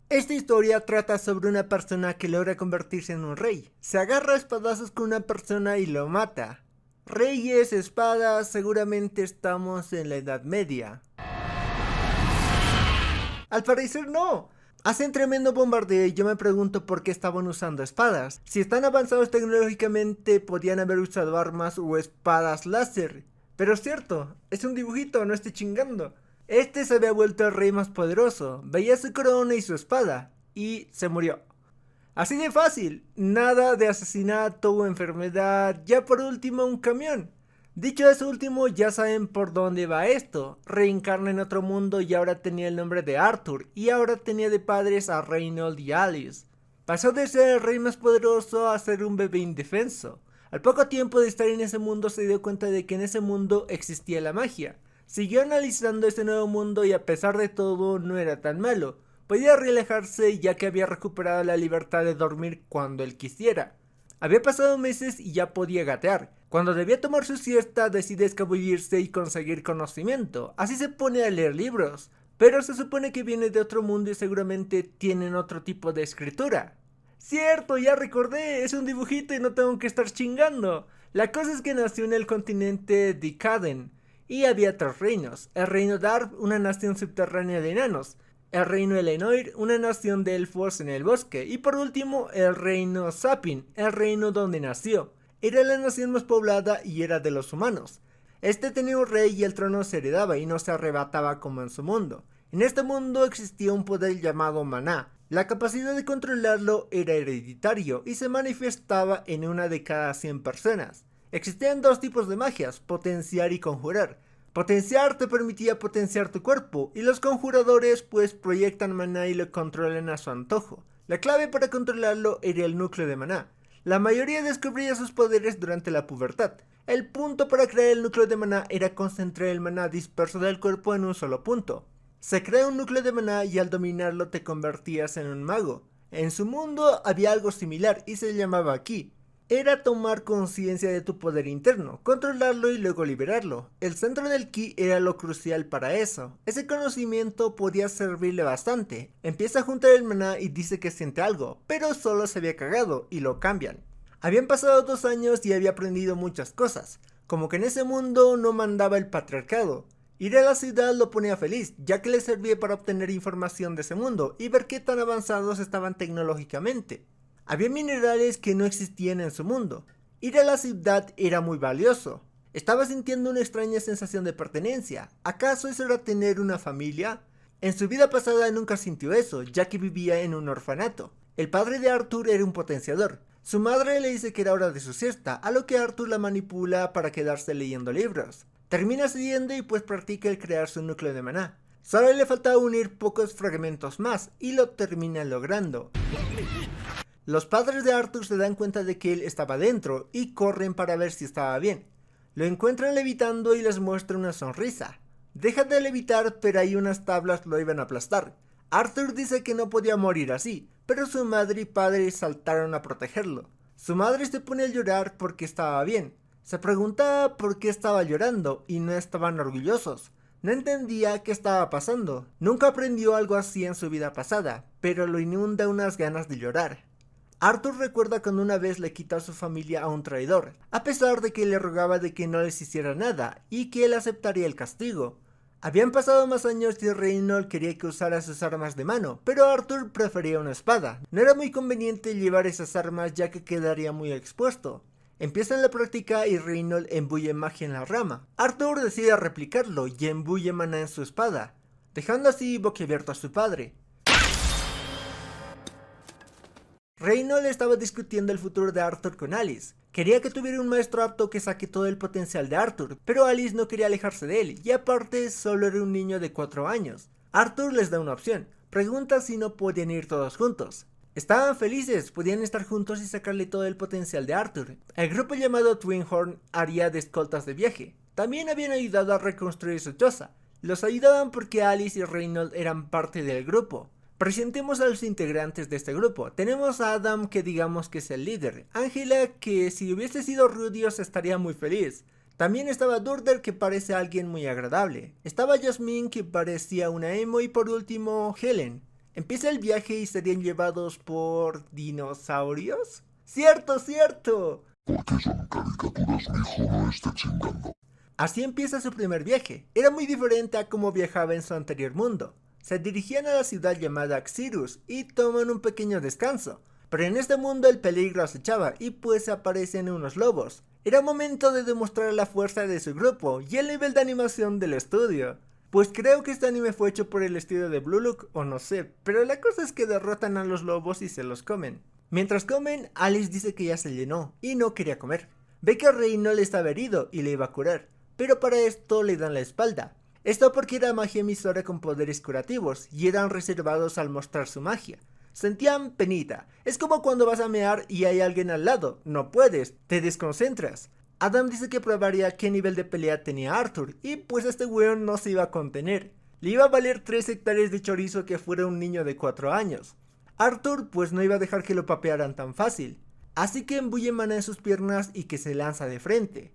Esta historia trata sobre una persona que logra convertirse en un rey. Se agarra a espadazos con una persona y lo mata. Reyes, espadas, seguramente estamos en la Edad Media. Al parecer no. Hacen tremendo bombardeo y yo me pregunto por qué estaban usando espadas. Si están avanzados tecnológicamente, podían haber usado armas o espadas láser. Pero es cierto, es un dibujito, no estoy chingando. Este se había vuelto el rey más poderoso, veía su corona y su espada, y se murió. Así de fácil, nada de asesinato o enfermedad, ya por último un camión. Dicho eso último, ya saben por dónde va esto. Reencarna en otro mundo y ahora tenía el nombre de Arthur, y ahora tenía de padres a Reynold y Alice. Pasó de ser el rey más poderoso a ser un bebé indefenso. Al poco tiempo de estar en ese mundo se dio cuenta de que en ese mundo existía la magia. Siguió analizando ese nuevo mundo y a pesar de todo no era tan malo. Podía relajarse ya que había recuperado la libertad de dormir cuando él quisiera. Había pasado meses y ya podía gatear. Cuando debía tomar su siesta decide escabullirse y conseguir conocimiento. Así se pone a leer libros. Pero se supone que viene de otro mundo y seguramente tienen otro tipo de escritura. Cierto, ya recordé, es un dibujito y no tengo que estar chingando. La cosa es que nació en el continente Dicaden y había tres reinos. El reino Darb, una nación subterránea de enanos. El reino Elenoir, una nación de elfos en el bosque. Y por último, el reino Sapin, el reino donde nació. Era la nación más poblada y era de los humanos. Este tenía un rey y el trono se heredaba y no se arrebataba como en su mundo. En este mundo existía un poder llamado maná. La capacidad de controlarlo era hereditario y se manifestaba en una de cada 100 personas. Existían dos tipos de magias, potenciar y conjurar. Potenciar te permitía potenciar tu cuerpo y los conjuradores pues proyectan maná y lo controlan a su antojo. La clave para controlarlo era el núcleo de maná. La mayoría descubría sus poderes durante la pubertad. El punto para crear el núcleo de maná era concentrar el maná disperso del cuerpo en un solo punto. Se crea un núcleo de maná y al dominarlo te convertías en un mago. En su mundo había algo similar y se llamaba ki. Era tomar conciencia de tu poder interno, controlarlo y luego liberarlo. El centro del ki era lo crucial para eso. Ese conocimiento podía servirle bastante. Empieza a juntar el maná y dice que siente algo, pero solo se había cagado y lo cambian. Habían pasado 2 años y había aprendido muchas cosas, como que en ese mundo no mandaba el patriarcado. Ir a la ciudad lo ponía feliz, ya que le servía para obtener información de ese mundo y ver qué tan avanzados estaban tecnológicamente. Había minerales que no existían en su mundo. Ir a la ciudad era muy valioso. Estaba sintiendo una extraña sensación de pertenencia. ¿Acaso eso era tener una familia? En su vida pasada nunca sintió eso, ya que vivía en un orfanato. El padre de Arthur era un potenciador. Su madre le dice que era hora de su siesta, a lo que Arthur la manipula para quedarse leyendo libros. Termina cediendo y pues practica el crear su núcleo de maná. Solo le faltaba unir pocos fragmentos más y lo termina logrando. Los padres de Arthur se dan cuenta de que él estaba dentro y corren para ver si estaba bien. Lo encuentran levitando y les muestra una sonrisa. Deja de levitar, pero ahí unas tablas lo iban a aplastar. Arthur dice que no podía morir así, pero su madre y padre saltaron a protegerlo. Su madre se pone a llorar porque estaba bien. Se preguntaba por qué estaba llorando y no estaban orgullosos. No entendía qué estaba pasando. Nunca aprendió algo así en su vida pasada, pero lo inunda unas ganas de llorar. Arthur recuerda cuando una vez le quitó a su familia a un traidor, a pesar de que le rogaba de que no les hiciera nada y que él aceptaría el castigo. Habían pasado más años y Reynold quería que usara sus armas de mano, pero Arthur prefería una espada. No era muy conveniente llevar esas armas ya que quedaría muy expuesto. Empiezan la práctica y Reynold embulle magia en la rama. Arthur decide replicarlo y embulle maná en su espada, dejando así boquiabierto a su padre. Reynold estaba discutiendo el futuro de Arthur con Alice. Quería que tuviera un maestro apto que saque todo el potencial de Arthur, pero Alice no quería alejarse de él, y aparte solo era un niño de 4 años. Arthur les da una opción, pregunta si no podían ir todos juntos. Estaban felices, podían estar juntos y sacarle todo el potencial de Arthur. El grupo llamado Twinhorn haría de escoltas de viaje. También habían ayudado a reconstruir su choza. Los ayudaban porque Alice y Reynold eran parte del grupo. Presentemos a los integrantes de este grupo. Tenemos a Adam, que digamos que es el líder. Angela, que si hubiese sido Rudios estaría muy feliz. También estaba Durder, que parece alguien muy agradable. Estaba Jasmine, que parecía una emo, y por último Helen. Empieza el viaje y serían llevados por dinosaurios. ¡Cierto, cierto! Porque son caricaturas, mijo, no esté chingando. Así empieza su primer viaje. Era muy diferente a cómo viajaba en su anterior mundo. Se dirigían a la ciudad llamada Xirus y toman un pequeño descanso. Pero en este mundo el peligro acechaba y pues aparecen unos lobos. Era momento de demostrar la fuerza de su grupo y el nivel de animación del estudio. Pues creo que este anime fue hecho por el estudio de Blue Look o no sé, pero la cosa es que derrotan a los lobos y se los comen. Mientras comen, Alice dice que ya se llenó y no quería comer. Ve que Reynolds estaba herido y le iba a curar, pero para esto le dan la espalda. Esto porque era magia emisora con poderes curativos y eran reservados al mostrar su magia. Sentían penita. Es como cuando vas a mear y hay alguien al lado. No puedes, te desconcentras. Adam dice que probaría qué nivel de pelea tenía Arthur y pues este weón no se iba a contener. Le iba a valer 3 hectáreas de chorizo que fuera un niño de 4 años. Arthur pues no iba a dejar que lo papearan tan fácil. Así que embulle maná en sus piernas y que se lanza de frente.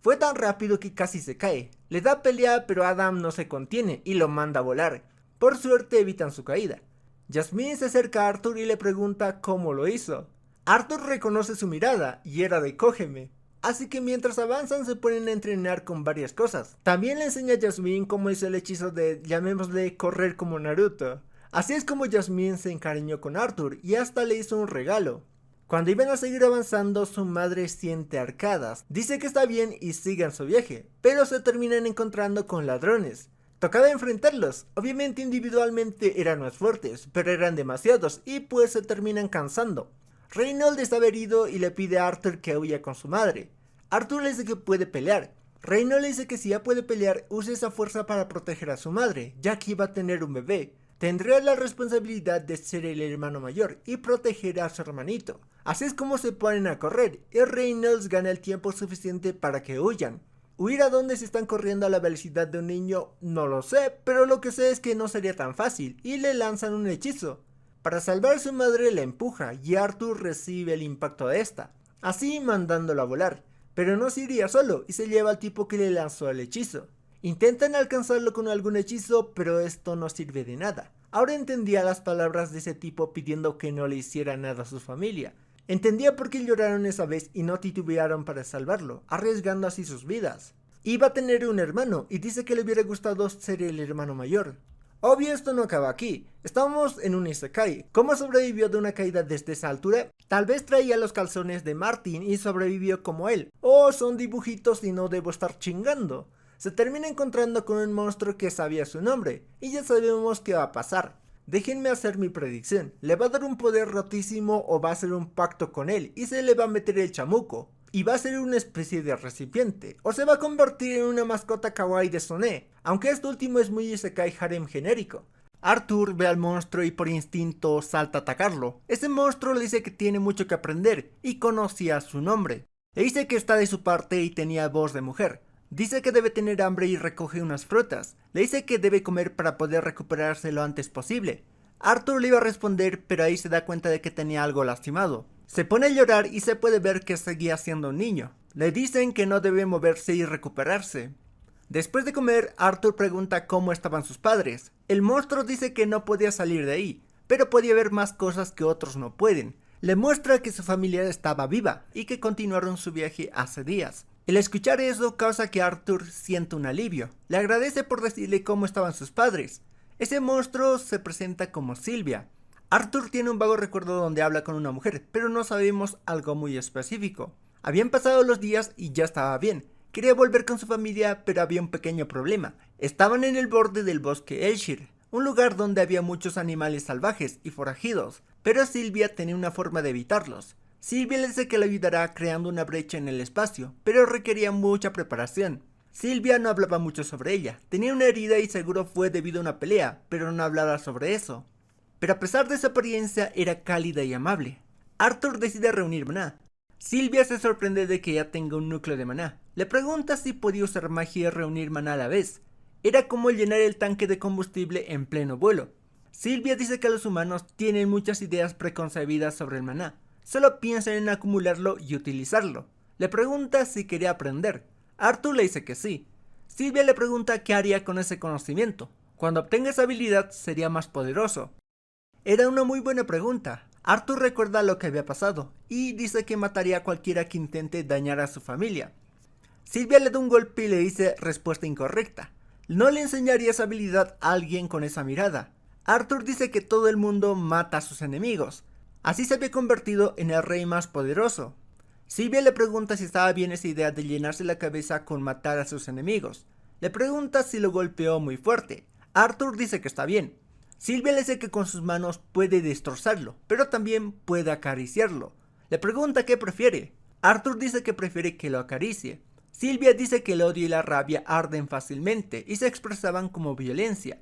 Fue tan rápido que casi se cae. Le da pelea pero Adam no se contiene y lo manda a volar. Por suerte evitan su caída. Jasmine se acerca a Arthur y le pregunta cómo lo hizo. Arthur reconoce su mirada y era de cógeme. Así que mientras avanzan se ponen a entrenar con varias cosas. También le enseña a Jasmine cómo hizo el hechizo de, llamémosle, correr como Naruto. Así es como Jasmine se encariñó con Arthur y hasta le hizo un regalo. Cuando iban a seguir avanzando, su madre siente arcadas. Dice que está bien y sigan su viaje, pero se terminan encontrando con ladrones. Tocaba enfrentarlos. Obviamente individualmente eran más fuertes, pero eran demasiados y pues se terminan cansando. Reynolds estaba herido y le pide a Arthur que huya con su madre. Arthur le dice que puede pelear. Reynolds le dice que si ya puede pelear, use esa fuerza para proteger a su madre, ya que iba a tener un bebé. Tendría la responsabilidad de ser el hermano mayor y proteger a su hermanito. Así es como se ponen a correr y Reynolds gana el tiempo suficiente para que huyan. Huir a donde se están corriendo a la velocidad de un niño no lo sé, pero lo que sé es que no sería tan fácil y le lanzan un hechizo. Para salvar a su madre la empuja y Arthur recibe el impacto de esta, así mandándolo a volar. Pero no se iría solo y se lleva al tipo que le lanzó el hechizo. Intentan alcanzarlo con algún hechizo, pero esto no sirve de nada. Ahora entendía las palabras de ese tipo pidiendo que no le hiciera nada a su familia. Entendía por qué lloraron esa vez y no titubearon para salvarlo, arriesgando así sus vidas. Iba a tener un hermano y dice que le hubiera gustado ser el hermano mayor. Obvio esto no acaba aquí, estamos en un isekai. ¿Cómo sobrevivió de una caída desde esa altura? Tal vez traía los calzones de Martin y sobrevivió como él. O son dibujitos y no debo estar chingando. Se termina encontrando con un monstruo que sabía su nombre, y ya sabemos qué va a pasar. Déjenme hacer mi predicción, le va a dar un poder rotísimo o va a hacer un pacto con él y se le va a meter el chamuco. Y va a ser una especie de recipiente, o se va a convertir en una mascota kawaii de Soné, aunque este último es muy isekai harem genérico. Arthur ve al monstruo y por instinto salta a atacarlo. Ese monstruo le dice que tiene mucho que aprender y conocía su nombre. Le dice que está de su parte y tenía voz de mujer. Dice que debe tener hambre y recoge unas frutas. Le dice que debe comer para poder recuperarse lo antes posible. Arthur le iba a responder, pero ahí se da cuenta de que tenía algo lastimado. Se pone a llorar y se puede ver que seguía siendo un niño. Le dicen que no debe moverse y recuperarse. Después de comer, Arthur pregunta cómo estaban sus padres. El monstruo dice que no podía salir de ahí, pero podía ver más cosas que otros no pueden. Le muestra que su familia estaba viva y que continuaron su viaje hace días. El escuchar eso causa que Arthur sienta un alivio. Le agradece por decirle cómo estaban sus padres. Ese monstruo se presenta como Sylvia. Arthur tiene un vago recuerdo donde habla con una mujer, pero no sabemos algo muy específico. Habían pasado los días y ya estaba bien. Quería volver con su familia, pero había un pequeño problema. Estaban en el borde del bosque Elshire, un lugar donde había muchos animales salvajes y forajidos, pero Sylvia tenía una forma de evitarlos. Sylvia le dice que le ayudará creando una brecha en el espacio, pero requería mucha preparación. Sylvia no hablaba mucho sobre ella, tenía una herida y seguro fue debido a una pelea, pero no hablaba sobre eso. Pero a pesar de su apariencia era cálida y amable. Arthur decide reunir maná. Sylvia se sorprende de que ya tenga un núcleo de maná. Le pregunta si podía usar magia y reunir maná a la vez. Era como llenar el tanque de combustible en pleno vuelo. Sylvia dice que los humanos tienen muchas ideas preconcebidas sobre el maná. Solo piensan en acumularlo y utilizarlo. Le pregunta si quería aprender. Arthur le dice que sí. Sylvia le pregunta qué haría con ese conocimiento. Cuando obtenga esa habilidad sería más poderoso. Era una muy buena pregunta. Arthur recuerda lo que había pasado y dice que mataría a cualquiera que intente dañar a su familia. Silvia le da un golpe y le dice respuesta incorrecta. No le enseñaría esa habilidad a alguien con esa mirada. Arthur dice que todo el mundo mata a sus enemigos. Así se había convertido en el rey más poderoso. Silvia le pregunta si estaba bien esa idea de llenarse la cabeza con matar a sus enemigos. Le pregunta si lo golpeó muy fuerte. Arthur dice que está bien. Silvia le dice que con sus manos puede destrozarlo, pero también puede acariciarlo. Le pregunta qué prefiere. Arthur dice que prefiere que lo acaricie. Silvia dice que el odio y la rabia arden fácilmente y se expresaban como violencia.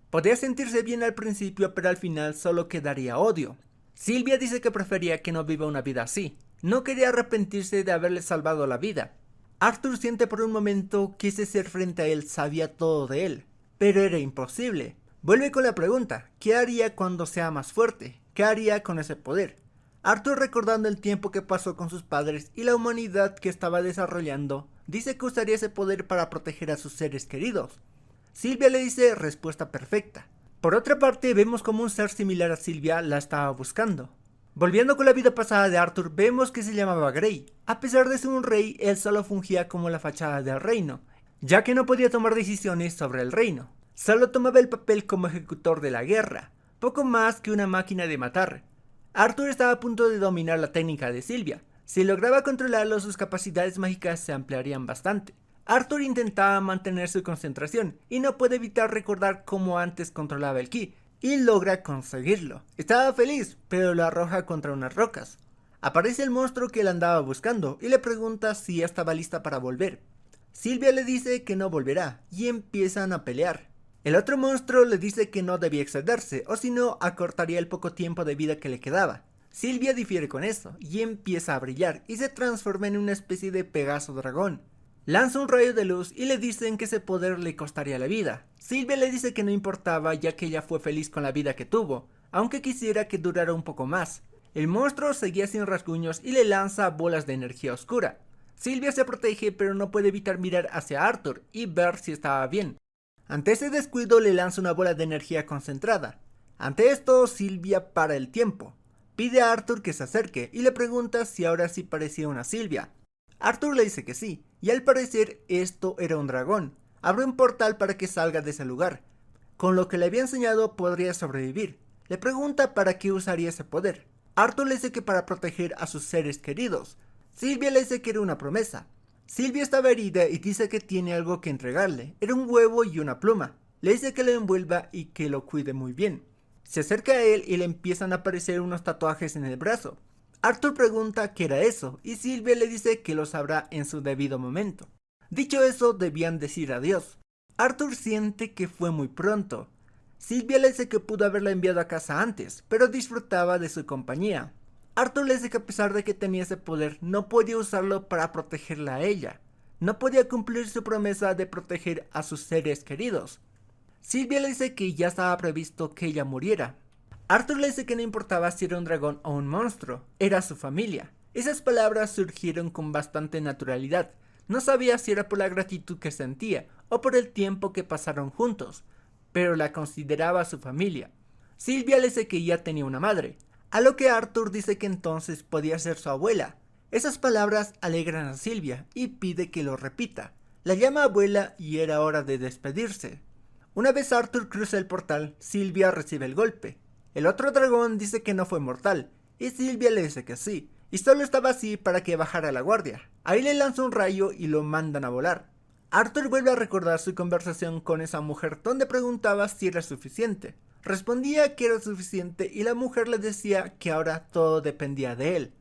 Podría sentirse bien al principio, pero al final solo quedaría odio. Silvia dice que prefería que no viva una vida así. No quería arrepentirse de haberle salvado la vida. Arthur siente por un momento que ese ser frente a él sabía todo de él, pero era imposible. Vuelve con la pregunta, ¿qué haría cuando sea más fuerte? ¿Qué haría con ese poder? Arthur, recordando el tiempo que pasó con sus padres y la humanidad que estaba desarrollando, dice que usaría ese poder para proteger a sus seres queridos. Silvia le dice respuesta perfecta. Por otra parte, vemos como un ser similar a Silvia la estaba buscando. Volviendo con la vida pasada de Arthur, vemos que se llamaba Grey. A pesar de ser un rey, él solo fungía como la fachada del reino, ya que no podía tomar decisiones sobre el reino. Solo tomaba el papel como ejecutor de la guerra, poco más que una máquina de matar. Arthur estaba a punto de dominar la técnica de Silvia. Si lograba controlarlo, sus capacidades mágicas se ampliarían bastante. Arthur intentaba mantener su concentración y no puede evitar recordar cómo antes controlaba el ki, y logra conseguirlo. Estaba feliz, pero lo arroja contra unas rocas. Aparece el monstruo que él andaba buscando y le pregunta si estaba lista para volver. Silvia le dice que no volverá y empiezan a pelear. El otro monstruo le dice que no debía excederse, o si no, acortaría el poco tiempo de vida que le quedaba. Silvia difiere con eso, y empieza a brillar, y se transforma en una especie de Pegaso dragón. Lanza un rayo de luz y le dicen que ese poder le costaría la vida. Silvia le dice que no importaba, ya que ella fue feliz con la vida que tuvo, aunque quisiera que durara un poco más. El monstruo seguía sin rasguños y le lanza bolas de energía oscura. Silvia se protege, pero no puede evitar mirar hacia Arthur y ver si estaba bien. Ante ese descuido le lanza una bola de energía concentrada. Ante esto, Silvia para el tiempo. Pide a Arthur que se acerque y le pregunta si ahora sí parecía una Silvia. Arthur le dice que sí, y al parecer esto era un dragón. Abre un portal para que salga de ese lugar. Con lo que le había enseñado podría sobrevivir. Le pregunta para qué usaría ese poder. Arthur le dice que para proteger a sus seres queridos. Silvia le dice que era una promesa. Silvia estaba herida y dice que tiene algo que entregarle. Era un huevo y una pluma. Le dice que lo envuelva y que lo cuide muy bien. Se acerca a él y le empiezan a aparecer unos tatuajes en el brazo. Arthur pregunta qué era eso y Silvia le dice que lo sabrá en su debido momento. Dicho eso, debían decir adiós. Arthur siente que fue muy pronto. Silvia le dice que pudo haberla enviado a casa antes, pero disfrutaba de su compañía. Arthur le dice que a pesar de que tenía ese poder, no podía usarlo para protegerla a ella. No podía cumplir su promesa de proteger a sus seres queridos. Silvia le dice que ya estaba previsto que ella muriera. Arthur le dice que no importaba si era un dragón o un monstruo, era su familia. Esas palabras surgieron con bastante naturalidad. No sabía si era por la gratitud que sentía o por el tiempo que pasaron juntos, pero la consideraba su familia. Silvia le dice que ya tenía una madre, a lo que Arthur dice que entonces podía ser su abuela. Esas palabras alegran a Silvia y pide que lo repita. La llama abuela y era hora de despedirse. Una vez Arthur cruza el portal, Silvia recibe el golpe. El otro dragón dice que no fue mortal, y Silvia le dice que sí, y solo estaba así para que bajara la guardia. Ahí le lanza un rayo y lo mandan a volar. Arthur vuelve a recordar su conversación con esa mujer donde preguntaba si era suficiente. Respondía que era suficiente y la mujer le decía que ahora todo dependía de él.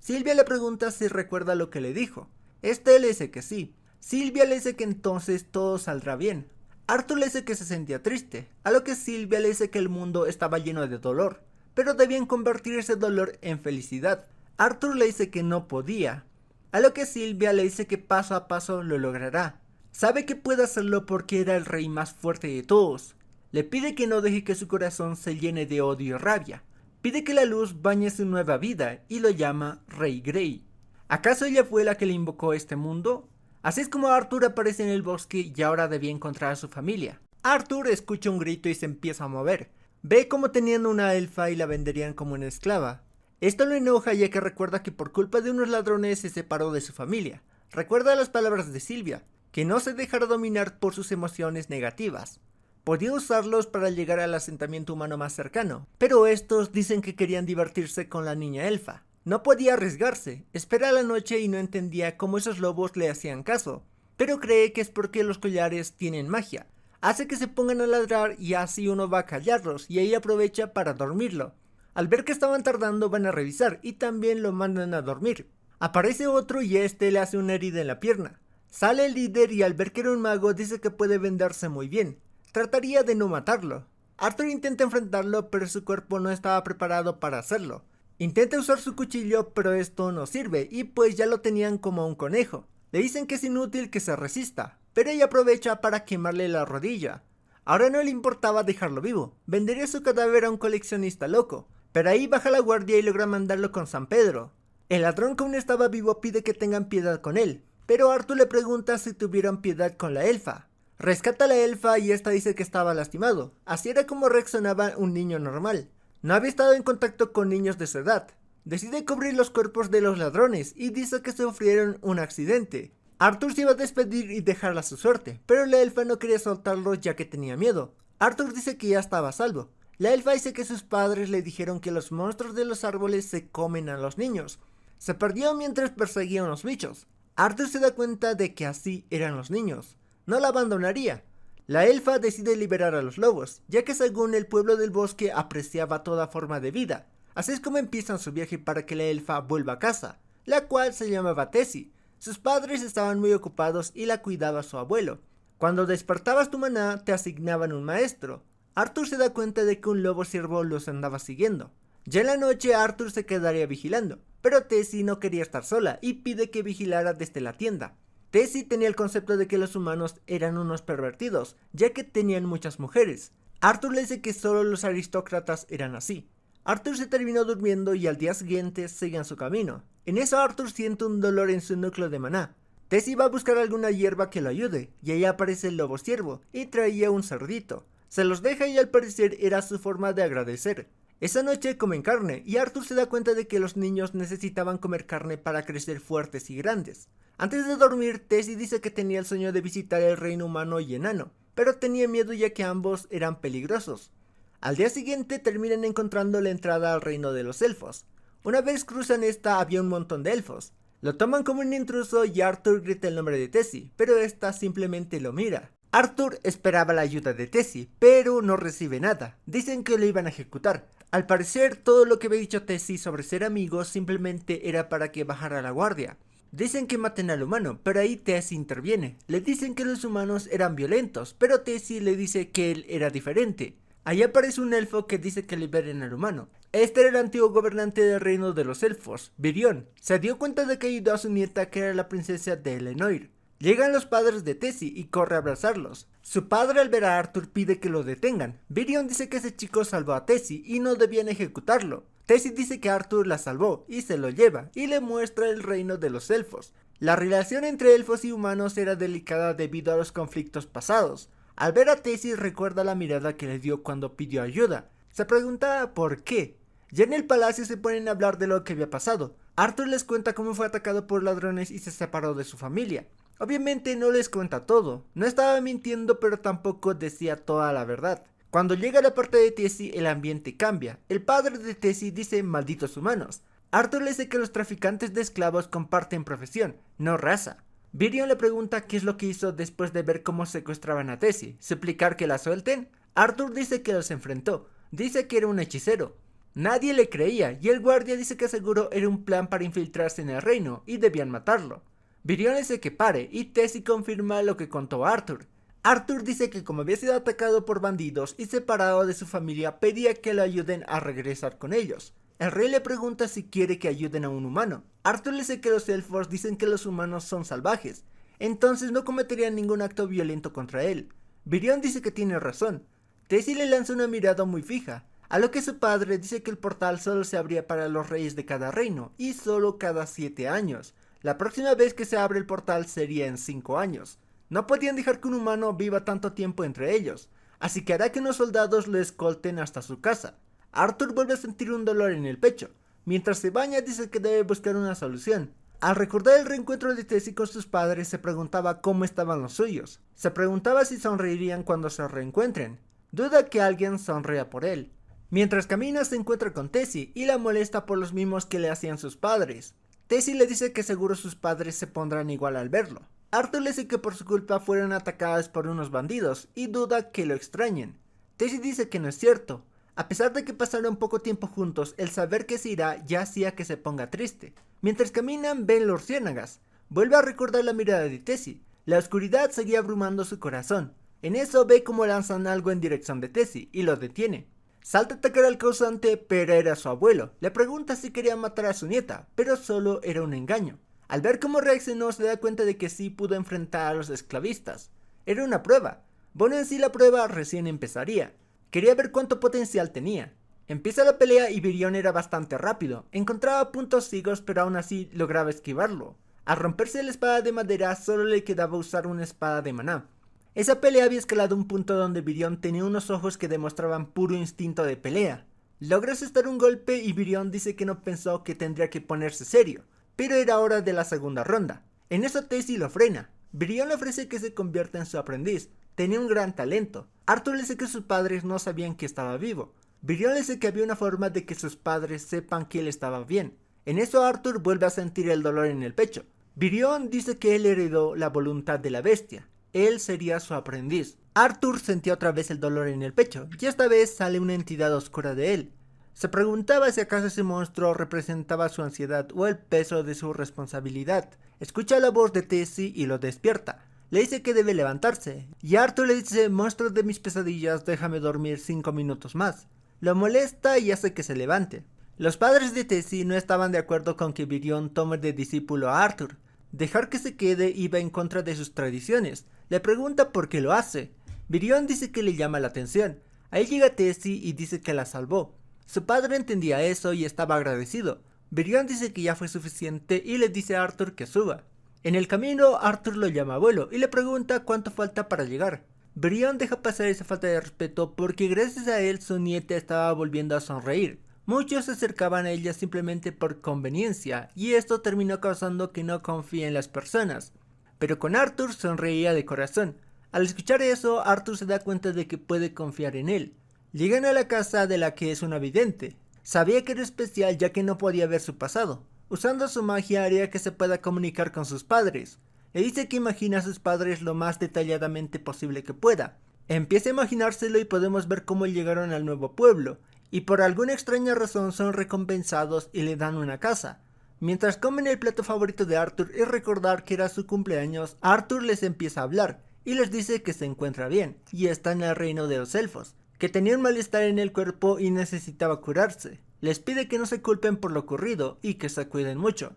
Silvia le pregunta si recuerda lo que le dijo. Este le dice que sí. Silvia le dice que entonces todo saldrá bien. Arthur le dice que se sentía triste, a lo que Silvia le dice que el mundo estaba lleno de dolor, pero debían convertir ese dolor en felicidad. Arthur le dice que no podía, a lo que Silvia le dice que paso a paso lo logrará. Sabe que puede hacerlo porque era el rey más fuerte de todos. Le pide que no deje que su corazón se llene de odio y rabia. Pide que la luz bañe su nueva vida y lo llama Rey Grey. ¿Acaso ella fue la que le invocó a este mundo? Así es como Arthur aparece en el bosque y ahora debía encontrar a su familia. Arthur escucha un grito y se empieza a mover. Ve como tenían una elfa y la venderían como una esclava. Esto lo enoja ya que recuerda que por culpa de unos ladrones se separó de su familia. Recuerda las palabras de Sylvia, que no se dejara dominar por sus emociones negativas. Podía usarlos para llegar al asentamiento humano más cercano, pero estos dicen que querían divertirse con la niña elfa. No podía arriesgarse, espera la noche y no entendía cómo esos lobos le hacían caso, pero cree que es porque los collares tienen magia. Hace que se pongan a ladrar y así uno va a callarlos y ahí aprovecha para dormirlo. Al ver que estaban tardando van a revisar y también lo mandan a dormir. Aparece otro y este le hace una herida en la pierna. Sale el líder y al ver que era un mago dice que puede vendarse muy bien. Trataría de no matarlo. Arthur intenta enfrentarlo pero su cuerpo no estaba preparado para hacerlo. Intenta usar su cuchillo pero esto no sirve y pues ya lo tenían como un conejo. Le dicen que es inútil que se resista, pero ella aprovecha para quemarle la rodilla. Ahora no le importaba dejarlo vivo, vendería su cadáver a un coleccionista loco, pero ahí baja la guardia y logra mandarlo con San Pedro. El ladrón que aún estaba vivo pide que tengan piedad con él, pero Arthur le pregunta si tuvieron piedad con la elfa. Rescata a la elfa y esta dice que estaba lastimado, así era como reaccionaba un niño normal. No había estado en contacto con niños de su edad. Decide cubrir los cuerpos de los ladrones y dice que sufrieron un accidente. Arthur se iba a despedir y dejarla a su suerte, pero la elfa no quería soltarlo ya que tenía miedo. Arthur dice que ya estaba a salvo. La elfa dice que sus padres le dijeron que los monstruos de los árboles se comen a los niños. Se perdió mientras perseguía a unos bichos. Arthur se da cuenta de que así eran los niños. No la abandonaría. La elfa decide liberar a los lobos, ya que según el pueblo del bosque apreciaba toda forma de vida. Así es como empiezan su viaje para que la elfa vuelva a casa, la cual se llamaba Tessie. Sus padres estaban muy ocupados y la cuidaba su abuelo. Cuando despertabas tu maná te asignaban un maestro. Arthur se da cuenta de que un lobo ciervo los andaba siguiendo. Ya en la noche Arthur se quedaría vigilando, pero Tessie no quería estar sola y pide que vigilara desde la tienda. Tessie tenía el concepto de que los humanos eran unos pervertidos, ya que tenían muchas mujeres. Arthur le dice que solo los aristócratas eran así. Arthur se terminó durmiendo y al día siguiente siguen su camino. En eso Arthur siente un dolor en su núcleo de maná. Tessie va a buscar alguna hierba que lo ayude, y ahí aparece el lobo ciervo, y traía un cerdito. Se los deja y al parecer era su forma de agradecer. Esa noche comen carne, y Arthur se da cuenta de que los niños necesitaban comer carne para crecer fuertes y grandes. Antes de dormir, Tessie dice que tenía el sueño de visitar el reino humano y enano, pero tenía miedo ya que ambos eran peligrosos. Al día siguiente terminan encontrando la entrada al reino de los elfos. Una vez cruzan esta había un montón de elfos. Lo toman como un intruso y Arthur grita el nombre de Tessie, pero esta simplemente lo mira. Arthur esperaba la ayuda de Tessie, pero no recibe nada. Dicen que lo iban a ejecutar. Al parecer, todo lo que había dicho Tessie sobre ser amigos simplemente era para que bajara la guardia. Dicen que maten al humano, pero ahí Tessie interviene. Le dicen que los humanos eran violentos, pero Tessie le dice que él era diferente. Ahí aparece un elfo que dice que liberen al humano. Este era el antiguo gobernante del reino de los elfos, Virion. Se dio cuenta de que ayudó a su nieta que era la princesa de Elenoir. Llegan los padres de Tessie y corre a abrazarlos. Su padre al ver a Arthur pide que lo detengan. Virion dice que ese chico salvó a Tessie y no debían ejecutarlo. Tessie dice que Arthur la salvó y se lo lleva y le muestra el reino de los elfos. La relación entre elfos y humanos era delicada debido a los conflictos pasados. Al ver a Tessie recuerda la mirada que le dio cuando pidió ayuda. Se pregunta por qué. Ya en el palacio se ponen a hablar de lo que había pasado. Arthur les cuenta cómo fue atacado por ladrones y se separó de su familia. Obviamente no les cuenta todo. No estaba mintiendo pero tampoco decía toda la verdad. Cuando llega la parte de Tessie el ambiente cambia. El padre de Tessie dice malditos humanos. Arthur le dice que los traficantes de esclavos comparten profesión, no raza. Virion le pregunta qué es lo que hizo después de ver cómo secuestraban a Tessie. ¿Suplicar que la suelten? Arthur dice que los enfrentó. Dice que era un hechicero. Nadie le creía y el guardia dice que seguro era un plan para infiltrarse en el reino y debían matarlo. Virion le dice que pare y Tessie confirma lo que contó Arthur. Arthur dice que como había sido atacado por bandidos y separado de su familia, pedía que lo ayuden a regresar con ellos. El rey le pregunta si quiere que ayuden a un humano. Arthur le dice que los elfos dicen que los humanos son salvajes, entonces no cometerían ningún acto violento contra él. Virion dice que tiene razón. Tessie le lanza una mirada muy fija, a lo que su padre dice que el portal solo se abría para los reyes de cada reino y solo cada 7 años. La próxima vez que se abre el portal sería en 5 años. No podían dejar que un humano viva tanto tiempo entre ellos, así que hará que unos soldados lo escolten hasta su casa. Arthur vuelve a sentir un dolor en el pecho. Mientras se baña dice que debe buscar una solución. Al recordar el reencuentro de Tessie con sus padres se preguntaba cómo estaban los suyos. Se preguntaba si sonreirían cuando se reencuentren. Duda que alguien sonría por él. Mientras camina se encuentra con Tessie y la molesta por los mimos que le hacían sus padres. Tessie le dice que seguro sus padres se pondrán igual al verlo. Arthur le dice que por su culpa fueron atacadas por unos bandidos y duda que lo extrañen. Tessie dice que no es cierto. A pesar de que pasaron poco tiempo juntos, el saber que se irá ya hacía que se ponga triste. Mientras caminan ven luciérnagas. Vuelve a recordar la mirada de Tessie. La oscuridad seguía abrumando su corazón. En eso ve como lanzan algo en dirección de Tessie y lo detiene. Salta a atacar al causante, pero era su abuelo. Le pregunta si quería matar a su nieta, pero solo era un engaño. Al ver cómo reaccionó se da cuenta de que sí pudo enfrentar a los esclavistas. Era una prueba. Bueno, en sí la prueba recién empezaría. Quería ver cuánto potencial tenía. Empieza la pelea y Virion era bastante rápido. Encontraba puntos ciegos pero aún así lograba esquivarlo. Al romperse la espada de madera solo le quedaba usar una espada de maná. Esa pelea había escalado a un punto donde Virion tenía unos ojos que demostraban puro instinto de pelea. Logra asestar un golpe y Virion dice que no pensó que tendría que ponerse serio, pero era hora de la segunda ronda. En eso Tessie lo frena. Virion le ofrece que se convierta en su aprendiz. Tenía un gran talento. Arthur le dice que sus padres no sabían que estaba vivo. Virion le dice que había una forma de que sus padres sepan que él estaba bien. En eso Arthur vuelve a sentir el dolor en el pecho. Virion dice que él heredó la voluntad de la bestia. Él sería su aprendiz. Arthur sentía otra vez el dolor en el pecho, y esta vez sale una entidad oscura de él. Se preguntaba si acaso ese monstruo representaba su ansiedad o el peso de su responsabilidad. Escucha la voz de Tessie y lo despierta. Le dice que debe levantarse, y Arthur le dice: monstruo de mis pesadillas, déjame dormir 5 minutos más. Lo molesta y hace que se levante. Los padres de Tessie no estaban de acuerdo con que Virion tome de discípulo a Arthur. Dejar que se quede iba en contra de sus tradiciones. Le pregunta por qué lo hace. Virion dice que le llama la atención. Ahí llega Tessie y dice que la salvó. Su padre entendía eso y estaba agradecido. Virion dice que ya fue suficiente y le dice a Arthur que suba. En el camino Arthur lo llama abuelo y le pregunta cuánto falta para llegar. Virion deja pasar esa falta de respeto porque gracias a él su nieta estaba volviendo a sonreír. Muchos se acercaban a ella simplemente por conveniencia y esto terminó causando que no confíe en las personas. Pero con Arthur sonreía de corazón. Al escuchar eso, Arthur se da cuenta de que puede confiar en él. Llegan a la casa de la que es una vidente. Sabía que era especial ya que no podía ver su pasado. Usando su magia haría que se pueda comunicar con sus padres. Le dice que imagina a sus padres lo más detalladamente posible que pueda. Empieza a imaginárselo y podemos ver cómo llegaron al nuevo pueblo. Y por alguna extraña razón son recompensados y le dan una casa. Mientras comen el plato favorito de Arthur y recordar que era su cumpleaños, Arthur les empieza a hablar y les dice que se encuentra bien y está en el reino de los elfos, que tenía un malestar en el cuerpo y necesitaba curarse. Les pide que no se culpen por lo ocurrido y que se cuiden mucho.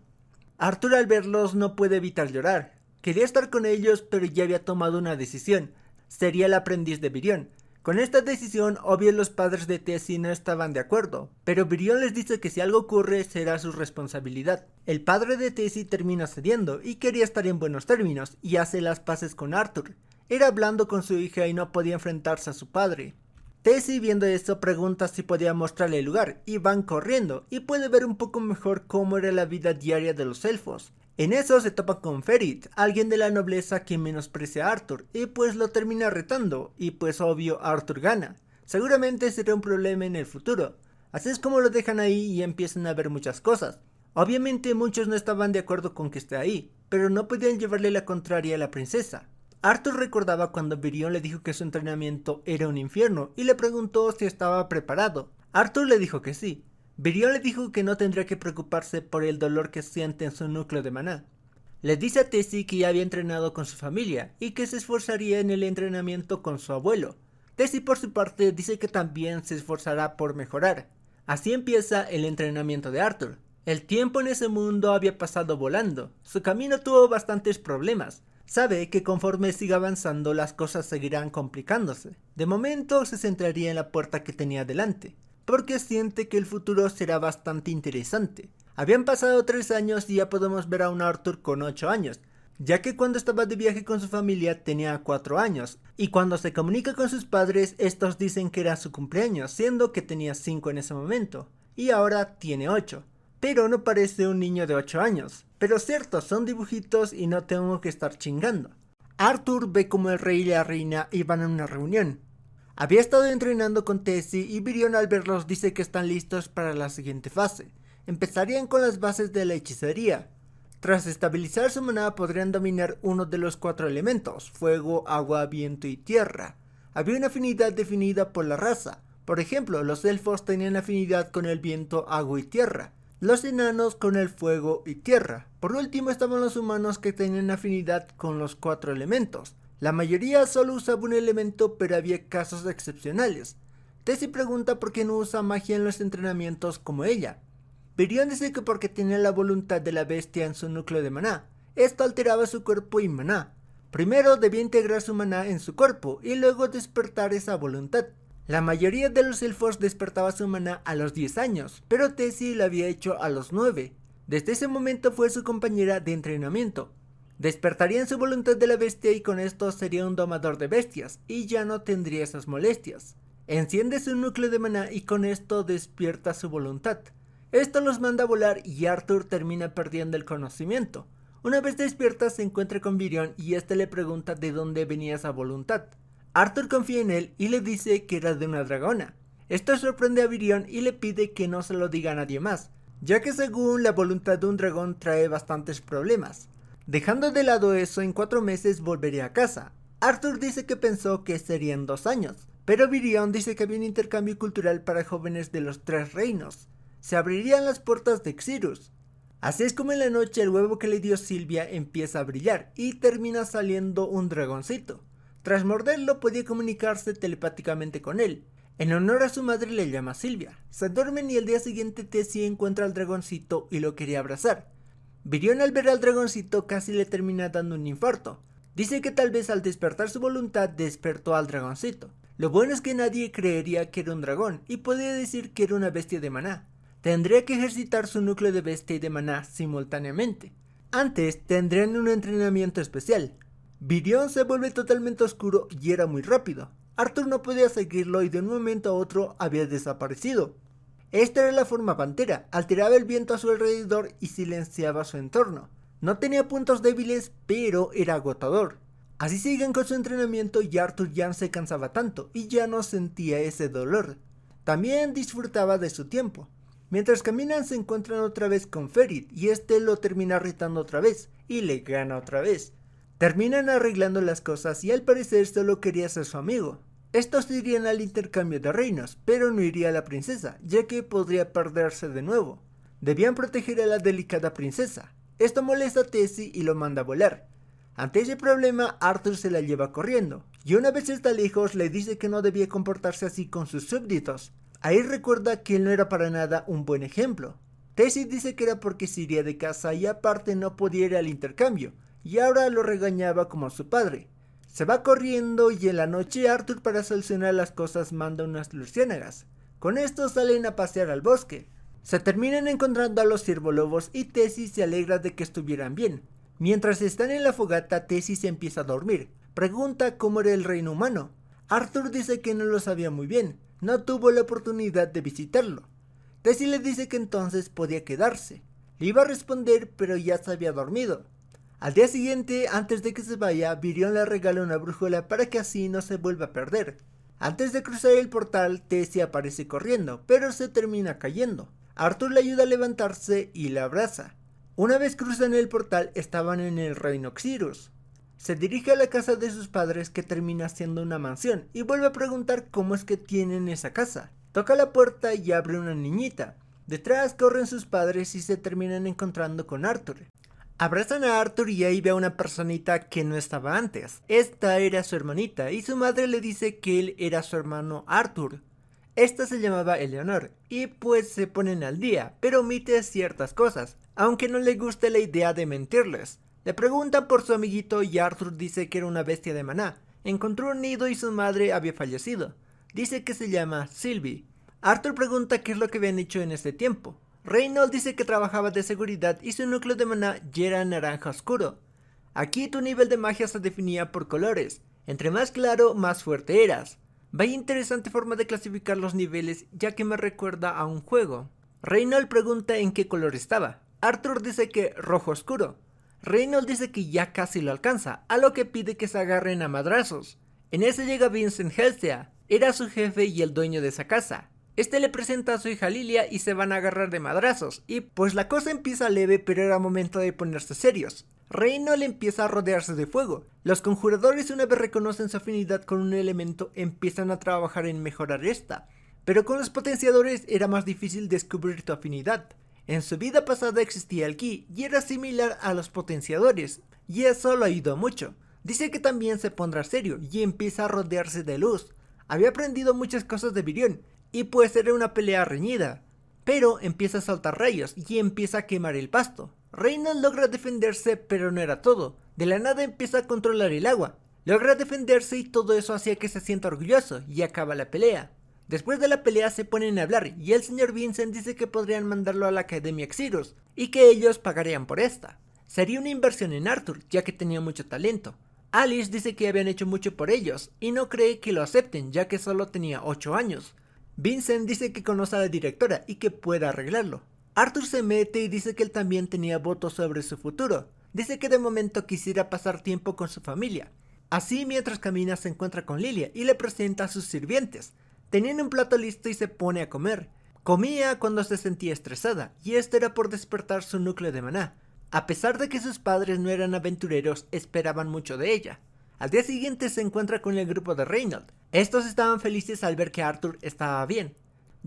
Arthur al verlos no puede evitar llorar. Quería estar con ellos pero ya había tomado una decisión. Sería el aprendiz de Virion. Con esta decisión, obvio los padres de Tessie no estaban de acuerdo, pero Virion les dice que si algo ocurre será su responsabilidad. El padre de Tessie termina cediendo y quería estar en buenos términos y hace las paces con Arthur. Era hablando con su hija y no podía enfrentarse a su padre. Tessie viendo esto pregunta si podía mostrarle el lugar y van corriendo y puede ver un poco mejor cómo era la vida diaria de los elfos. En eso se topa con Ferit, alguien de la nobleza que menosprecia a Arthur y pues lo termina retando y pues obvio Arthur gana. Seguramente será un problema en el futuro. Así es como lo dejan ahí y empiezan a ver muchas cosas. Obviamente muchos no estaban de acuerdo con que esté ahí, pero no podían llevarle la contraria a la princesa. Arthur recordaba cuando Virion le dijo que su entrenamiento era un infierno y le preguntó si estaba preparado. Arthur le dijo que sí. Virion le dijo que no tendría que preocuparse por el dolor que siente en su núcleo de maná. Le dice a Tessie que ya había entrenado con su familia y que se esforzaría en el entrenamiento con su abuelo. Tessie por su parte dice que también se esforzará por mejorar. Así empieza el entrenamiento de Arthur. El tiempo en ese mundo había pasado volando. Su camino tuvo bastantes problemas. Sabe que conforme siga avanzando las cosas seguirán complicándose. De momento se centraría en la puerta que tenía delante, porque siente que el futuro será bastante interesante. Habían pasado 3 años y ya podemos ver a un Arthur con 8 años. ya que cuando estaba de viaje con su familia tenía 4 años, y cuando se comunica con sus padres, estos dicen que era su cumpleaños, siendo que tenía 5 en ese momento, y ahora tiene 8. Pero no parece un niño de 8 años. Pero cierto, son dibujitos y no tengo que estar chingando. Arthur ve como el rey y la reina iban a una reunión. Había estado entrenando con Tessie y Virion al verlos dice que están listos para la siguiente fase. Empezarían con las bases de la hechicería. Tras estabilizar su maná podrían dominar uno de los 4 elementos, fuego, agua, viento y tierra. Había una afinidad definida por la raza. Por ejemplo, los elfos tenían afinidad con el viento, agua y tierra. Los enanos con el fuego y tierra. Por último estaban los humanos que tenían afinidad con los 4 elementos. La mayoría solo usaba un elemento, pero había casos excepcionales. Tessie pregunta por qué no usa magia en los entrenamientos como ella. Virion dice que porque tenía la voluntad de la bestia en su núcleo de maná. Esto alteraba su cuerpo y maná. Primero debía integrar su maná en su cuerpo y luego despertar esa voluntad. La mayoría de los elfos despertaba su maná a los 10 años, pero Tessie lo había hecho a los 9. Desde ese momento fue su compañera de entrenamiento. Despertaría en su voluntad de la bestia y con esto sería un domador de bestias, y ya no tendría esas molestias. Enciende su núcleo de maná y con esto despierta su voluntad. Esto los manda a volar y Arthur termina perdiendo el conocimiento. Una vez despierta se encuentra con Virion y este le pregunta de dónde venía esa voluntad. Arthur confía en él y le dice que era de una dragona. Esto sorprende a Virion y le pide que no se lo diga a nadie más, ya que según la voluntad de un dragón trae bastantes problemas. Dejando de lado eso, en 4 meses volvería a casa. Arthur dice que pensó que serían 2 años, pero Virion dice que había un intercambio cultural para jóvenes de los 3 reinos. Se abrirían las puertas de Xirus. Así es como en la noche el huevo que le dio Sylvia empieza a brillar y termina saliendo un dragoncito. Tras morderlo podía comunicarse telepáticamente con él. En honor a su madre le llama Sylvia. Se duermen y el día siguiente Tessie encuentra al dragoncito y lo quería abrazar. Virion al ver al dragoncito casi le termina dando un infarto. Dice que tal vez al despertar su voluntad despertó al dragoncito. Lo bueno es que nadie creería que era un dragón y podía decir que era una bestia de maná. Tendría que ejercitar su núcleo de bestia y de maná simultáneamente. Antes tendrían un entrenamiento especial. Virion se vuelve totalmente oscuro y era muy rápido. Arthur no podía seguirlo y de un momento a otro había desaparecido. Esta era la forma pantera, alteraba el viento a su alrededor y silenciaba su entorno. No tenía puntos débiles, pero era agotador. Así siguen con su entrenamiento y Arthur ya no se cansaba tanto y ya no sentía ese dolor. También disfrutaba de su tiempo. Mientras caminan se encuentran otra vez con Ferit y este lo termina retando otra vez y le gana otra vez. Terminan arreglando las cosas y al parecer solo quería ser su amigo. Estos irían al intercambio de reinos, pero no iría la princesa, ya que podría perderse de nuevo. Debían proteger a la delicada princesa. Esto molesta a Tessie y lo manda a volar. Ante ese problema, Arthur se la lleva corriendo, y una vez está lejos le dice que no debía comportarse así con sus súbditos. Ahí recuerda que él no era para nada un buen ejemplo. Tessie dice que era porque se iría de casa y aparte no podía ir al intercambio, y ahora lo regañaba como a su padre. Se va corriendo y en la noche Arthur para solucionar las cosas manda unas luciérnagas. Con esto salen a pasear al bosque. Se terminan encontrando a los ciervolobos y Tessie se alegra de que estuvieran bien. Mientras están en la fogata, Tessie se empieza a dormir. Pregunta cómo era el reino humano. Arthur dice que no lo sabía muy bien. No tuvo la oportunidad de visitarlo. Tessie le dice que entonces podía quedarse. Le iba a responder pero ya se había dormido. Al día siguiente, antes de que se vaya, Virion le regala una brújula para que así no se vuelva a perder. Antes de cruzar el portal, Tessie aparece corriendo, pero se termina cayendo. Arthur le ayuda a levantarse y la abraza. Una vez cruzan el portal, estaban en el reino Xirus. Se dirige a la casa de sus padres que termina siendo una mansión y vuelve a preguntar cómo es que tienen esa casa. Toca la puerta y abre una niñita. Detrás corren sus padres y se terminan encontrando con Arthur. Abrazan a Arthur y ahí ve a una personita que no estaba antes. Esta era su hermanita y su madre le dice que él era su hermano Arthur. Esta se llamaba Eleanor y pues se ponen al día, pero omite ciertas cosas, aunque no le gusta la idea de mentirles. Le preguntan por su amiguito y Arthur dice que era una bestia de maná. Encontró un nido y su madre había fallecido. Dice que se llama Sylvie. Arthur pregunta qué es lo que habían hecho en ese tiempo. Reynold dice que trabajaba de seguridad y su núcleo de maná ya era naranja oscuro. Aquí tu nivel de magia se definía por colores, entre más claro, más fuerte eras. Vaya interesante forma de clasificar los niveles, ya que me recuerda a un juego. Reynold pregunta en qué color estaba. Arthur dice que rojo oscuro. Reynold dice que ya casi lo alcanza, a lo que pide que se agarren a madrazos. En ese llega Vincent Helsea, era su jefe y el dueño de esa casa. Este le presenta a su hija Lilia y se van a agarrar de madrazos, y pues la cosa empieza leve, pero era momento de ponerse serios. Reynold empieza a rodearse de fuego. Los conjuradores, una vez reconocen su afinidad con un elemento, empiezan a trabajar en mejorar esta. Pero con los potenciadores era más difícil descubrir tu afinidad. En su vida pasada existía el ki y era similar a los potenciadores, y eso lo ayudó mucho. Dice que también se pondrá serio y empieza a rodearse de luz. Había aprendido muchas cosas de Virion, y pues era una pelea reñida. Pero empieza a saltar rayos y empieza a quemar el pasto. Reynold logra defenderse, pero no era todo. De la nada empieza a controlar el agua. Logra defenderse y todo eso hacía que se sienta orgulloso y acaba la pelea. Después de la pelea se ponen a hablar y el señor Vincent dice que podrían mandarlo a la Academia Xirus y que ellos pagarían por esta. Sería una inversión en Arthur, ya que tenía mucho talento. Alice dice que habían hecho mucho por ellos y no cree que lo acepten, ya que solo tenía 8 años. Vincent dice que conoce a la directora y que puede arreglarlo. Arthur se mete y dice que él también tenía votos sobre su futuro. Dice que de momento quisiera pasar tiempo con su familia. Así, mientras camina, se encuentra con Lilia y le presenta a sus sirvientes. Tenían un plato listo y se pone a comer. Comía cuando se sentía estresada, y esto era por despertar su núcleo de maná. A pesar de que sus padres no eran aventureros, esperaban mucho de ella. Al día siguiente se encuentra con el grupo de Reynold. Estos estaban felices al ver que Arthur estaba bien.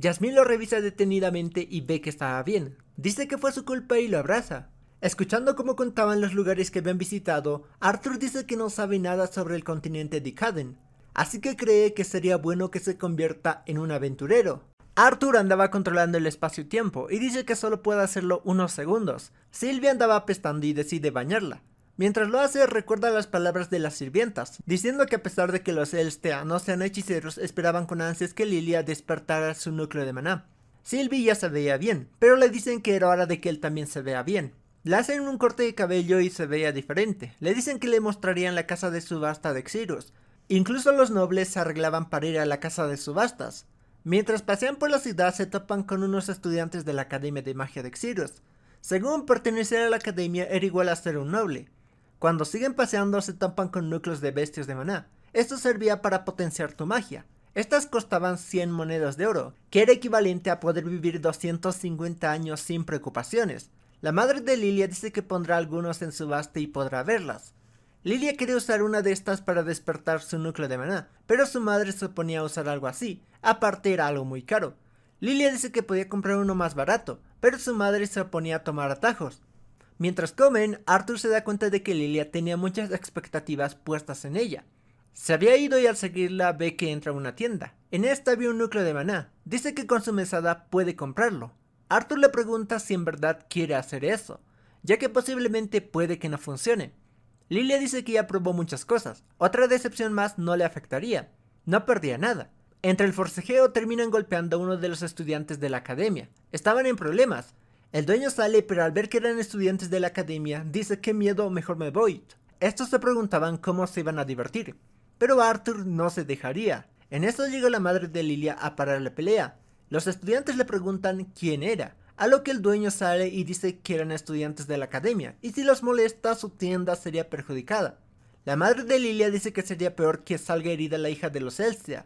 Jasmine lo revisa detenidamente y ve que estaba bien. Dice que fue su culpa y lo abraza. Escuchando cómo contaban los lugares que habían visitado, Arthur dice que no sabe nada sobre el continente de Caden, así que cree que sería bueno que se convierta en un aventurero. Arthur andaba controlando el espacio-tiempo y dice que solo puede hacerlo unos segundos. Sylvia andaba apestando y decide bañarla. Mientras lo hace, recuerda las palabras de las sirvientas, diciendo que a pesar de que los Elstea no sean hechiceros, esperaban con ansias que Lilia despertara su núcleo de maná. Sylvie ya se veía bien, pero le dicen que era hora de que él también se vea bien. Le hacen un corte de cabello y se veía diferente. Le dicen que le mostrarían la casa de subasta de Xirus. Incluso los nobles se arreglaban para ir a la casa de subastas. Mientras pasean por la ciudad se topan con unos estudiantes de la Academia de Magia de Xirus. Según pertenecer a la academia era igual a ser un noble. Cuando siguen paseando se topan con núcleos de bestias de maná. Esto servía para potenciar tu magia. Estas costaban 100 monedas de oro, que era equivalente a poder vivir 250 años sin preocupaciones. La madre de Lilia dice que pondrá algunos en subasta y podrá verlas. Lilia quería usar una de estas para despertar su núcleo de maná, pero su madre se oponía a usar algo así, aparte era algo muy caro. Lilia dice que podía comprar uno más barato, pero su madre se oponía a tomar atajos. Mientras comen, Arthur se da cuenta de que Lilia tenía muchas expectativas puestas en ella. Se había ido y al seguirla ve que entra a una tienda. En esta vio un núcleo de maná. Dice que con su mesada puede comprarlo. Arthur le pregunta si en verdad quiere hacer eso, ya que posiblemente puede que no funcione. Lilia dice que ya probó muchas cosas. Otra decepción más no le afectaría. No perdía nada. Entre el forcejeo terminan golpeando a uno de los estudiantes de la academia. Estaban en problemas. El dueño sale, pero al ver que eran estudiantes de la academia, dice que miedo, mejor me voy. Estos se preguntaban cómo se iban a divertir, pero Arthur no se dejaría. En eso llega la madre de Lilia a parar la pelea. Los estudiantes le preguntan quién era, a lo que el dueño sale y dice que eran estudiantes de la academia, y si los molesta su tienda sería perjudicada. La madre de Lilia dice que sería peor que salga herida la hija de los Elsea.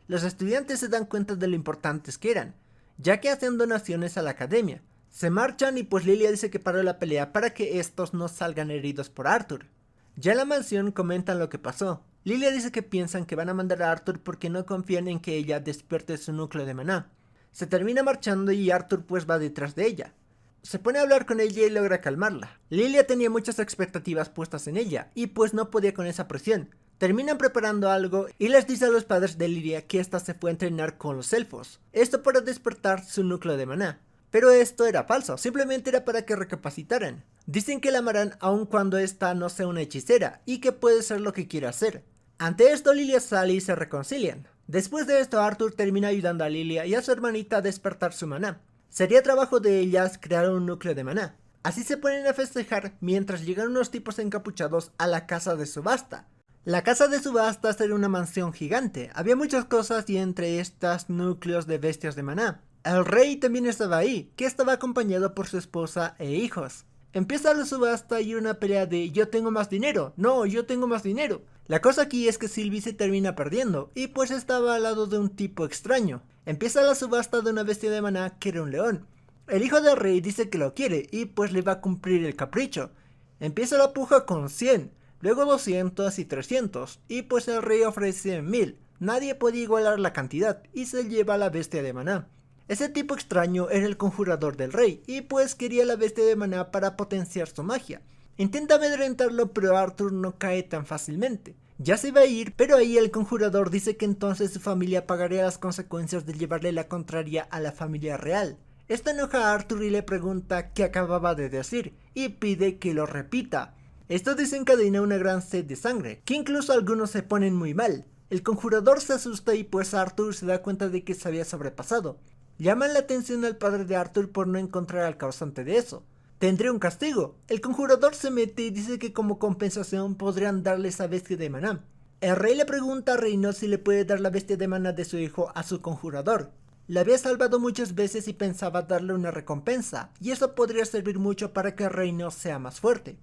Los estudiantes se dan cuenta de lo importantes que eran, ya que hacen donaciones a la academia. Se marchan y pues Lilia dice que paró la pelea para que estos no salgan heridos por Arthur. Ya en la mansión comentan lo que pasó. Lilia dice que piensan que van a mandar a Arthur porque no confían en que ella despierte su núcleo de maná. Se termina marchando y Arthur pues va detrás de ella. Se pone a hablar con ella y logra calmarla. Lilia tenía muchas expectativas puestas en ella y pues no podía con esa presión. Terminan preparando algo y les dice a los padres de Lilia que ésta se fue a entrenar con los elfos. Esto para despertar su núcleo de maná. Pero esto era falso, simplemente era para que recapacitaran. Dicen que la amarán aun cuando ésta no sea una hechicera y que puede ser lo que quiera hacer. Ante esto Lilia sale y se reconcilian. Después de esto Arthur termina ayudando a Lilia y a su hermanita a despertar su maná. Sería trabajo de ellas crear un núcleo de maná. Así se ponen a festejar mientras llegan unos tipos encapuchados a la casa de subasta. La casa de subastas era una mansión gigante, había muchas cosas y entre estas núcleos de bestias de maná. El rey también estaba ahí, que estaba acompañado por su esposa e hijos. Empieza la subasta y una pelea de yo tengo más dinero, no, yo tengo más dinero. La cosa aquí es que Sylvie se termina perdiendo y pues estaba al lado de un tipo extraño. Empieza la subasta de una bestia de maná que era un león. El hijo del rey dice que lo quiere y pues le va a cumplir el capricho. Empieza la puja con 100, luego 200 y 300 y pues el rey ofrece 1000. Nadie puede igualar la cantidad y se lleva a la bestia de maná. Ese tipo extraño era el conjurador del rey y pues quería la bestia de maná para potenciar su magia. Intenta amedrentarlo pero Arthur no cae tan fácilmente. Ya se va a ir, pero ahí el conjurador dice que entonces su familia pagaría las consecuencias de llevarle la contraria a la familia real. Esto enoja a Arthur y le pregunta qué acababa de decir y pide que lo repita. Esto desencadena una gran sed de sangre, que incluso algunos se ponen muy mal. El conjurador se asusta y pues Arthur se da cuenta de que se había sobrepasado. Llaman la atención al padre de Arthur por no encontrar al causante de eso. Tendré un castigo. El conjurador se mete y dice que como compensación podrían darle esa bestia de maná. El rey le pregunta a Reynolds si le puede dar la bestia de maná de su hijo a su conjurador. La había salvado muchas veces y pensaba darle una recompensa, y eso podría servir mucho para que Reynolds sea más fuerte.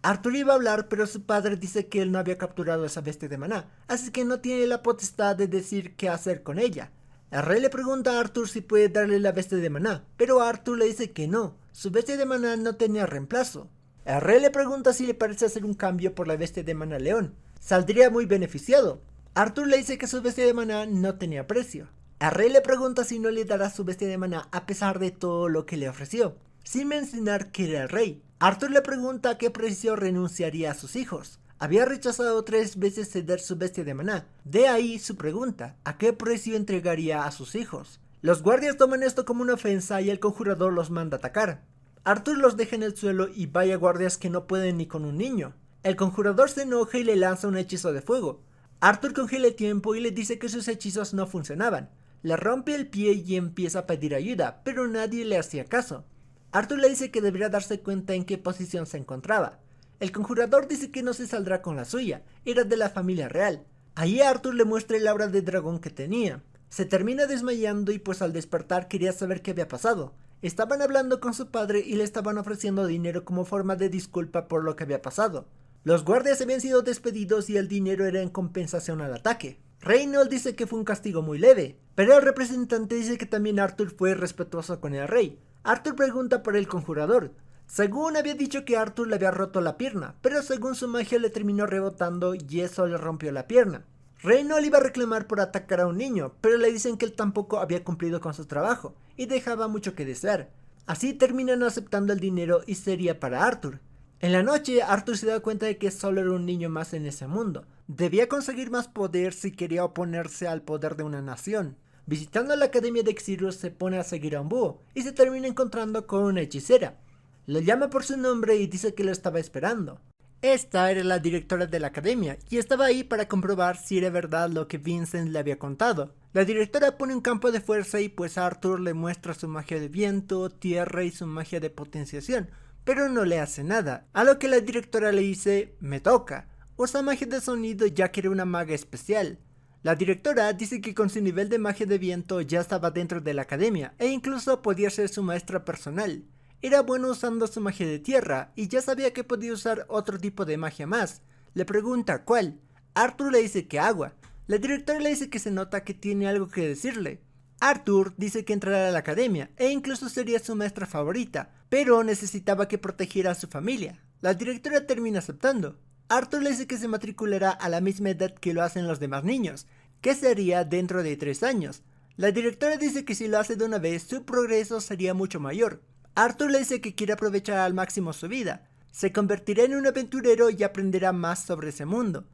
Arthur iba a hablar, pero su padre dice que él no había capturado esa bestia de maná, así que no tiene la potestad de decir qué hacer con ella. El rey le pregunta a Arthur si puede darle la bestia de maná, pero Arthur le dice que no, su bestia de maná no tenía reemplazo. El rey le pregunta si le parece hacer un cambio por la bestia de maná león, saldría muy beneficiado. Arthur le dice que su bestia de maná no tenía precio. El rey le pregunta si no le dará su bestia de maná a pesar de todo lo que le ofreció, sin mencionar que era el rey. Arthur le pregunta a qué precio renunciaría a sus hijos. Había rechazado 3 veces ceder su bestia de maná, de ahí su pregunta, ¿a qué precio entregaría a sus hijos? Los guardias toman esto como una ofensa y el conjurador los manda a atacar. Arthur los deja en el suelo y vaya guardias que no pueden ni con un niño. El conjurador se enoja y le lanza un hechizo de fuego. Arthur congela el tiempo y le dice que sus hechizos no funcionaban. Le rompe el pie y empieza a pedir ayuda, pero nadie le hacía caso. Arthur le dice que debería darse cuenta en qué posición se encontraba. El conjurador dice que no se saldrá con la suya, era de la familia real. Ahí Arthur le muestra el aura de dragón que tenía. Se termina desmayando y pues al despertar quería saber qué había pasado. Estaban hablando con su padre y le estaban ofreciendo dinero como forma de disculpa por lo que había pasado. Los guardias habían sido despedidos y el dinero era en compensación al ataque. Reynolds dice que fue un castigo muy leve, pero el representante dice que también Arthur fue respetuoso con el rey. Arthur pregunta por el conjurador. Según había dicho que Arthur le había roto la pierna, pero según su magia le terminó rebotando y eso le rompió la pierna. Reynolds iba a reclamar por atacar a un niño, pero le dicen que él tampoco había cumplido con su trabajo y dejaba mucho que desear. Así terminan aceptando el dinero y sería para Arthur. En la noche, Arthur se da cuenta de que solo era un niño más en ese mundo. Debía conseguir más poder si quería oponerse al poder de una nación. Visitando la academia de Exirius se pone a seguir a un búho y se termina encontrando con una hechicera. Lo llama por su nombre y dice que lo estaba esperando. Esta era la directora de la academia y estaba ahí para comprobar si era verdad lo que Vincent le había contado. La directora pone un campo de fuerza y pues Arthur le muestra su magia de viento, tierra y su magia de potenciación, pero no le hace nada, a lo que la directora le dice, me toca, usa magia de sonido ya que era una maga especial. La directora dice que con su nivel de magia de viento ya estaba dentro de la academia e incluso podía ser su maestra personal. Era bueno usando su magia de tierra y ya sabía que podía usar otro tipo de magia más. Le pregunta ¿cuál? Arthur le dice que agua. La directora le dice que se nota que tiene algo que decirle. Arthur dice que entrará a la academia e incluso sería su maestra favorita, pero necesitaba que protegiera a su familia. La directora termina aceptando. Arthur le dice que se matriculará a la misma edad que lo hacen los demás niños, que sería dentro de 3 años. La directora dice que si lo hace de una vez su progreso sería mucho mayor. Arthur le dice que quiere aprovechar al máximo su vida. Se convertirá en un aventurero y aprenderá más sobre ese mundo.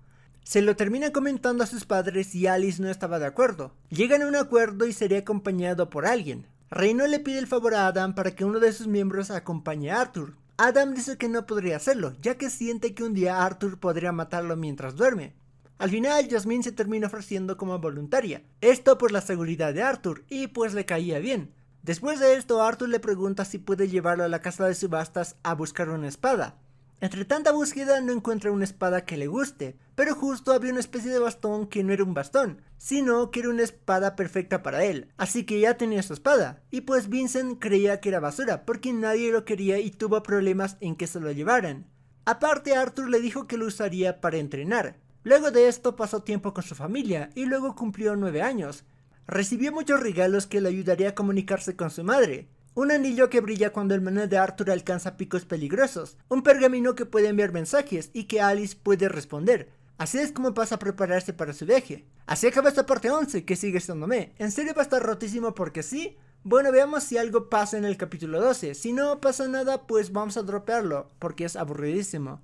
Se lo termina comentando a sus padres y Alice no estaba de acuerdo. Llegan a un acuerdo y sería acompañado por alguien. Reynolds le pide el favor a Adam para que uno de sus miembros acompañe a Arthur. Adam dice que no podría hacerlo, ya que siente que un día Arthur podría matarlo mientras duerme. Al final, Jasmine se termina ofreciendo como voluntaria, esto por la seguridad de Arthur y pues le caía bien. Después de esto, Arthur le pregunta si puede llevarlo a la casa de subastas a buscar una espada. Entre tanta búsqueda no encuentra una espada que le guste, pero justo había una especie de bastón que no era un bastón, sino que era una espada perfecta para él, así que ya tenía su espada, y pues Vincent creía que era basura porque nadie lo quería y tuvo problemas en que se lo llevaran. Aparte, Arthur le dijo que lo usaría para entrenar. Luego de esto pasó tiempo con su familia y luego cumplió 9 años. Recibió muchos regalos que le ayudaría a comunicarse con su madre. Un anillo que brilla cuando el manual de Arthur alcanza picos peligrosos, un pergamino que puede enviar mensajes y que Alice puede responder. Así es como pasa a prepararse para su viaje. Así acaba esta parte 11, que sigue siendo ¿En serio va a estar rotísimo porque sí? Bueno, veamos si algo pasa en el capítulo 12. Si no pasa nada, pues vamos a dropearlo, porque es aburridísimo.